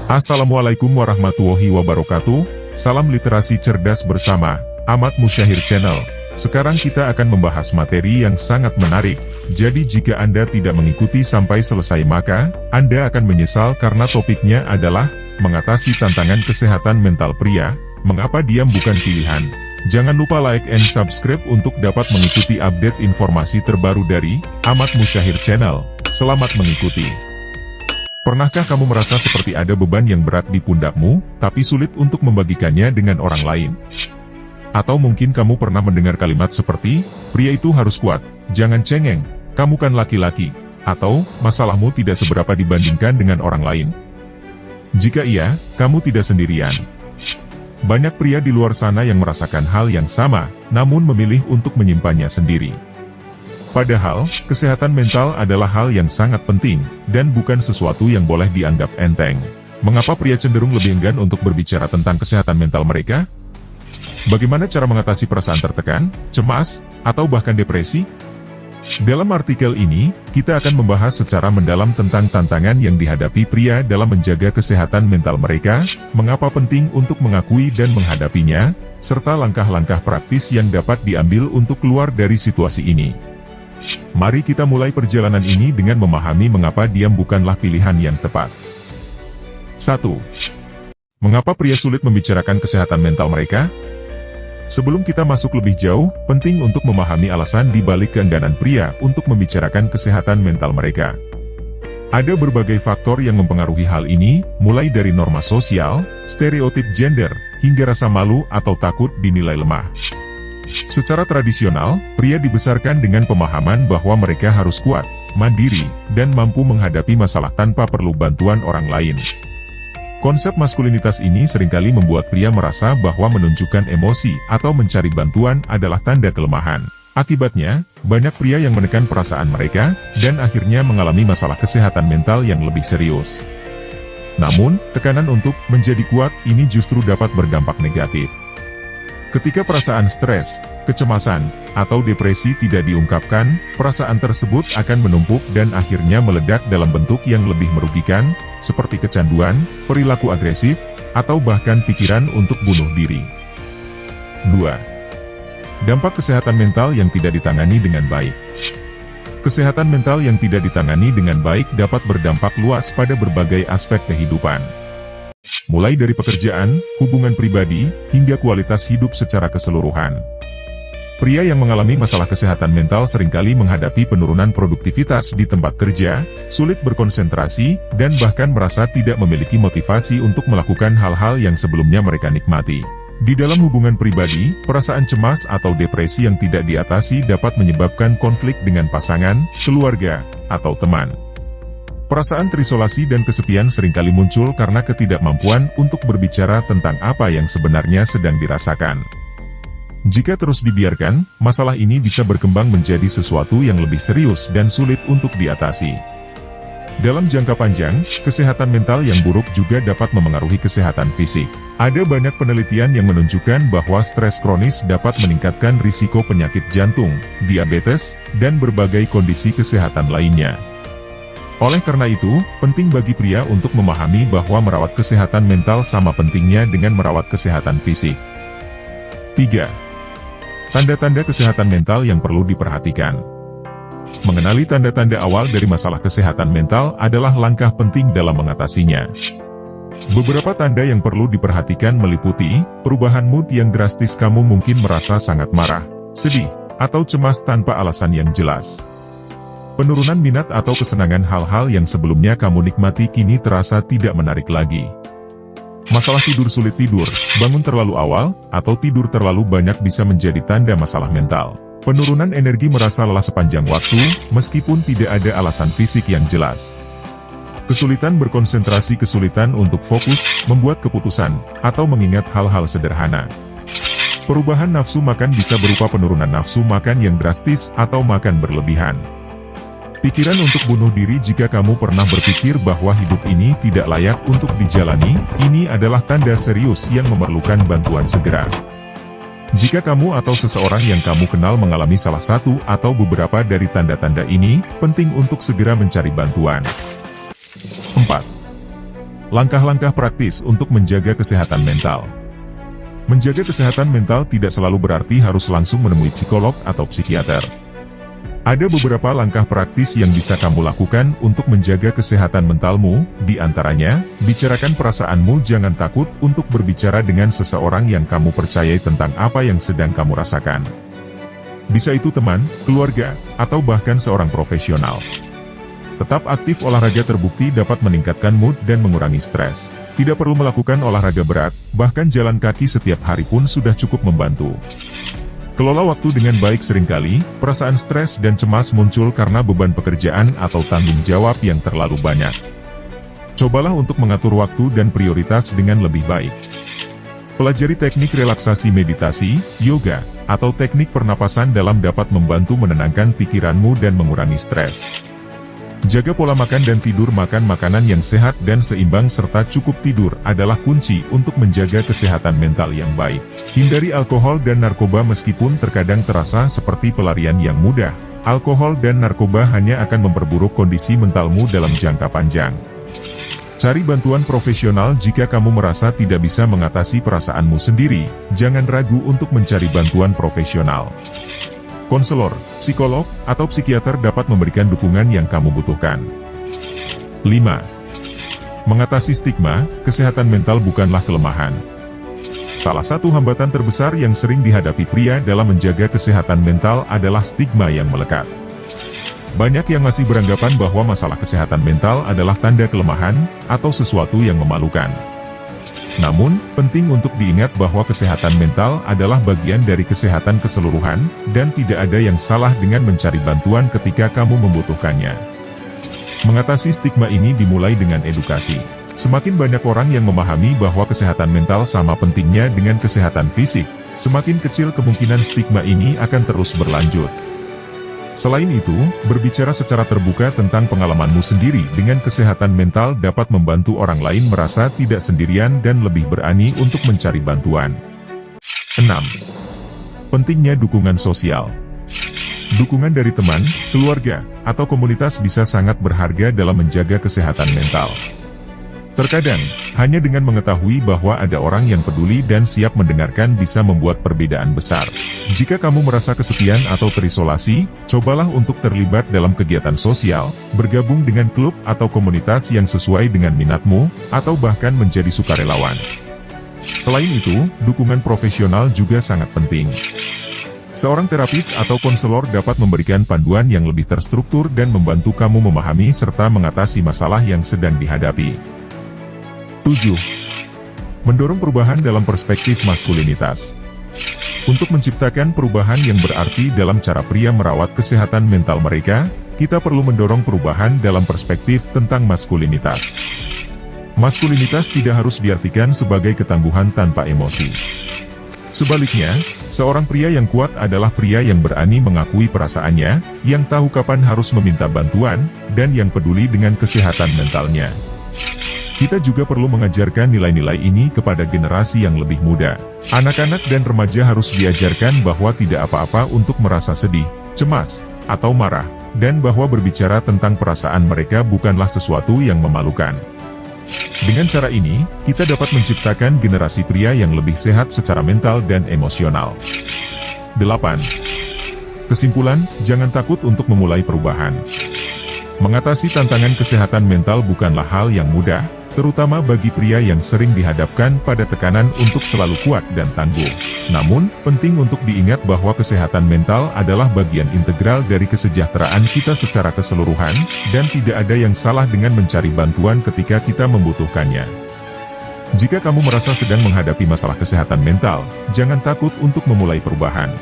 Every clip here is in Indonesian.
Assalamualaikum warahmatullahi wabarakatuh, salam literasi cerdas bersama Ahmad Musyahir Channel. Sekarang kita akan membahas materi yang sangat menarik, jadi jika Anda tidak mengikuti sampai selesai maka, Anda akan menyesal karena topiknya adalah, mengatasi tantangan kesehatan mental pria, mengapa diam bukan pilihan. Jangan lupa like and subscribe untuk dapat mengikuti update informasi terbaru dari Ahmad Musyahir Channel. Selamat mengikuti. Pernahkah kamu merasa seperti ada beban yang berat di pundakmu, tapi sulit untuk membagikannya dengan orang lain? Atau mungkin kamu pernah mendengar kalimat seperti, pria itu harus kuat, jangan cengeng, kamu kan laki-laki. Atau, masalahmu tidak seberapa dibandingkan dengan orang lain. Jika iya, kamu tidak sendirian. Banyak pria di luar sana yang merasakan hal yang sama, namun memilih untuk menyimpannya sendiri. Padahal, kesehatan mental adalah hal yang sangat penting, dan bukan sesuatu yang boleh dianggap enteng. Mengapa pria cenderung lebih enggan untuk berbicara tentang kesehatan mental mereka? Bagaimana cara mengatasi perasaan tertekan, cemas, atau bahkan depresi? Dalam artikel ini, kita akan membahas secara mendalam tentang tantangan yang dihadapi pria dalam menjaga kesehatan mental mereka, mengapa penting untuk mengakui dan menghadapinya, serta langkah-langkah praktis yang dapat diambil untuk keluar dari situasi ini. Mari kita mulai perjalanan ini dengan memahami mengapa diam bukanlah pilihan yang tepat. 1. Mengapa pria sulit membicarakan kesehatan mental mereka? Sebelum kita masuk lebih jauh, penting untuk memahami alasan di balik keengganan pria untuk membicarakan kesehatan mental mereka. Ada berbagai faktor yang mempengaruhi hal ini, mulai dari norma sosial, stereotip gender, hingga rasa malu atau takut dinilai lemah. Secara tradisional, pria dibesarkan dengan pemahaman bahwa mereka harus kuat, mandiri, dan mampu menghadapi masalah tanpa perlu bantuan orang lain. Konsep maskulinitas ini seringkali membuat pria merasa bahwa menunjukkan emosi atau mencari bantuan adalah tanda kelemahan. Akibatnya, banyak pria yang menekan perasaan mereka, dan akhirnya mengalami masalah kesehatan mental yang lebih serius. Namun, tekanan untuk menjadi kuat ini justru dapat berdampak negatif. Ketika perasaan stres, kecemasan, atau depresi tidak diungkapkan, perasaan tersebut akan menumpuk dan akhirnya meledak dalam bentuk yang lebih merugikan, seperti kecanduan, perilaku agresif, atau bahkan pikiran untuk bunuh diri. 2. Dampak kesehatan mental yang tidak ditangani dengan baik. Kesehatan mental yang tidak ditangani dengan baik dapat berdampak luas pada berbagai aspek kehidupan. Mulai dari pekerjaan, hubungan pribadi, hingga kualitas hidup secara keseluruhan. Pria yang mengalami masalah kesehatan mental seringkali menghadapi penurunan produktivitas di tempat kerja, sulit berkonsentrasi, dan bahkan merasa tidak memiliki motivasi untuk melakukan hal-hal yang sebelumnya mereka nikmati. Di dalam hubungan pribadi, perasaan cemas atau depresi yang tidak diatasi dapat menyebabkan konflik dengan pasangan, keluarga, atau teman. Perasaan terisolasi dan kesepian seringkali muncul karena ketidakmampuan untuk berbicara tentang apa yang sebenarnya sedang dirasakan. Jika terus dibiarkan, masalah ini bisa berkembang menjadi sesuatu yang lebih serius dan sulit untuk diatasi. Dalam jangka panjang, kesehatan mental yang buruk juga dapat memengaruhi kesehatan fisik. Ada banyak penelitian yang menunjukkan bahwa stres kronis dapat meningkatkan risiko penyakit jantung, diabetes, dan berbagai kondisi kesehatan lainnya. Oleh karena itu, penting bagi pria untuk memahami bahwa merawat kesehatan mental sama pentingnya dengan merawat kesehatan fisik. 3. Tanda-tanda kesehatan mental yang perlu diperhatikan. Mengenali tanda-tanda awal dari masalah kesehatan mental adalah langkah penting dalam mengatasinya. Beberapa tanda yang perlu diperhatikan meliputi, perubahan mood yang drastis, kamu mungkin merasa sangat marah, sedih, atau cemas tanpa alasan yang jelas. Penurunan minat atau kesenangan, hal-hal yang sebelumnya kamu nikmati kini terasa tidak menarik lagi. Masalah tidur, sulit tidur, bangun terlalu awal, atau tidur terlalu banyak bisa menjadi tanda masalah mental. Penurunan energi, merasa lelah sepanjang waktu, meskipun tidak ada alasan fisik yang jelas. Kesulitan berkonsentrasi, kesulitan untuk fokus, membuat keputusan, atau mengingat hal-hal sederhana. Perubahan nafsu makan, bisa berupa penurunan nafsu makan yang drastis, atau makan berlebihan. Pikiran untuk bunuh diri, jika kamu pernah berpikir bahwa hidup ini tidak layak untuk dijalani, ini adalah tanda serius yang memerlukan bantuan segera. Jika kamu atau seseorang yang kamu kenal mengalami salah satu atau beberapa dari tanda-tanda ini, penting untuk segera mencari bantuan. 4. langkah-langkah praktis untuk menjaga kesehatan mental. Menjaga kesehatan mental tidak selalu berarti harus langsung menemui psikolog atau psikiater. Ada beberapa langkah praktis yang bisa kamu lakukan untuk menjaga kesehatan mentalmu, di antaranya, bicarakan perasaanmu. Jangan takut untuk berbicara dengan seseorang yang kamu percayai tentang apa yang sedang kamu rasakan. Bisa itu teman, keluarga, atau bahkan seorang profesional. Tetap aktif. Olahraga terbukti dapat meningkatkan mood dan mengurangi stres. Tidak perlu melakukan olahraga berat, bahkan jalan kaki setiap hari pun sudah cukup membantu. Kelola waktu dengan baik. Seringkali, perasaan stres dan cemas muncul karena beban pekerjaan atau tanggung jawab yang terlalu banyak. Cobalah untuk mengatur waktu dan prioritas dengan lebih baik. Pelajari teknik relaksasi, meditasi, yoga, atau teknik pernapasan dalam dapat membantu menenangkan pikiranmu dan mengurangi stres. Jaga pola makan dan tidur. Makan makanan yang sehat dan seimbang serta cukup tidur adalah kunci untuk menjaga kesehatan mental yang baik. Hindari alkohol dan narkoba. Meskipun terkadang terasa seperti pelarian yang mudah, alkohol dan narkoba hanya akan memperburuk kondisi mentalmu dalam jangka panjang. Cari bantuan profesional jika kamu merasa tidak bisa mengatasi perasaanmu sendiri. Jangan ragu untuk mencari bantuan profesional. Konselor, psikolog, atau psikiater dapat memberikan dukungan yang kamu butuhkan. 5. Mengatasi stigma, kesehatan mental bukanlah kelemahan. Salah satu hambatan terbesar yang sering dihadapi pria dalam menjaga kesehatan mental adalah stigma yang melekat. Banyak yang masih beranggapan bahwa masalah kesehatan mental adalah tanda kelemahan, atau sesuatu yang memalukan. Namun, penting untuk diingat bahwa kesehatan mental adalah bagian dari kesehatan keseluruhan, dan tidak ada yang salah dengan mencari bantuan ketika kamu membutuhkannya. Mengatasi stigma ini dimulai dengan edukasi. Semakin banyak orang yang memahami bahwa kesehatan mental sama pentingnya dengan kesehatan fisik, semakin kecil kemungkinan stigma ini akan terus berlanjut. Selain itu, berbicara secara terbuka tentang pengalamanmu sendiri dengan kesehatan mental dapat membantu orang lain merasa tidak sendirian dan lebih berani untuk mencari bantuan. 6. Pentingnya dukungan sosial. Dukungan dari teman, keluarga, atau komunitas bisa sangat berharga dalam menjaga kesehatan mental. Terkadang, hanya dengan mengetahui bahwa ada orang yang peduli dan siap mendengarkan bisa membuat perbedaan besar. Jika kamu merasa kesepian atau terisolasi, cobalah untuk terlibat dalam kegiatan sosial, bergabung dengan klub atau komunitas yang sesuai dengan minatmu, atau bahkan menjadi sukarelawan. Selain itu, dukungan profesional juga sangat penting. Seorang terapis atau konselor dapat memberikan panduan yang lebih terstruktur dan membantu kamu memahami serta mengatasi masalah yang sedang dihadapi. 7. Mendorong perubahan dalam perspektif maskulinitas. Untuk menciptakan perubahan yang berarti dalam cara pria merawat kesehatan mental mereka, kita perlu mendorong perubahan dalam perspektif tentang maskulinitas. Maskulinitas tidak harus diartikan sebagai ketangguhan tanpa emosi. Sebaliknya, seorang pria yang kuat adalah pria yang berani mengakui perasaannya, yang tahu kapan harus meminta bantuan, dan yang peduli dengan kesehatan mentalnya. Kita juga perlu mengajarkan nilai-nilai ini kepada generasi yang lebih muda. Anak-anak dan remaja harus diajarkan bahwa tidak apa-apa untuk merasa sedih, cemas, atau marah, dan bahwa berbicara tentang perasaan mereka bukanlah sesuatu yang memalukan. Dengan cara ini, kita dapat menciptakan generasi pria yang lebih sehat secara mental dan emosional. 8. Kesimpulan, jangan takut untuk memulai perubahan. Mengatasi tantangan kesehatan mental bukanlah hal yang mudah, terutama bagi pria yang sering dihadapkan pada tekanan untuk selalu kuat dan tangguh. Namun, penting untuk diingat bahwa kesehatan mental adalah bagian integral dari kesejahteraan kita secara keseluruhan, dan tidak ada yang salah dengan mencari bantuan ketika kita membutuhkannya. Jika kamu merasa sedang menghadapi masalah kesehatan mental, jangan takut untuk memulai perubahan.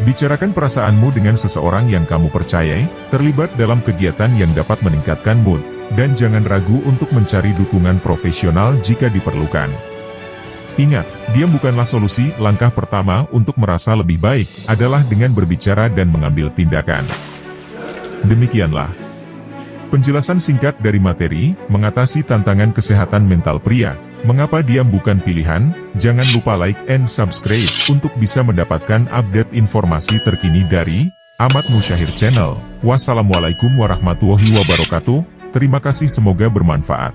Bicarakan perasaanmu dengan seseorang yang kamu percayai, terlibat dalam kegiatan yang dapat meningkatkan mood, dan jangan ragu untuk mencari dukungan profesional jika diperlukan. Ingat, diam bukanlah solusi. Langkah pertama untuk merasa lebih baik adalah dengan berbicara dan mengambil tindakan. Demikianlah penjelasan singkat dari materi mengatasi tantangan kesehatan mental pria. Mengapa diam bukan pilihan? Jangan lupa like and subscribe untuk bisa mendapatkan update informasi terkini dari Ahmad Musyahir Channel. Wassalamualaikum warahmatullahi wabarakatuh. Terima kasih, semoga bermanfaat.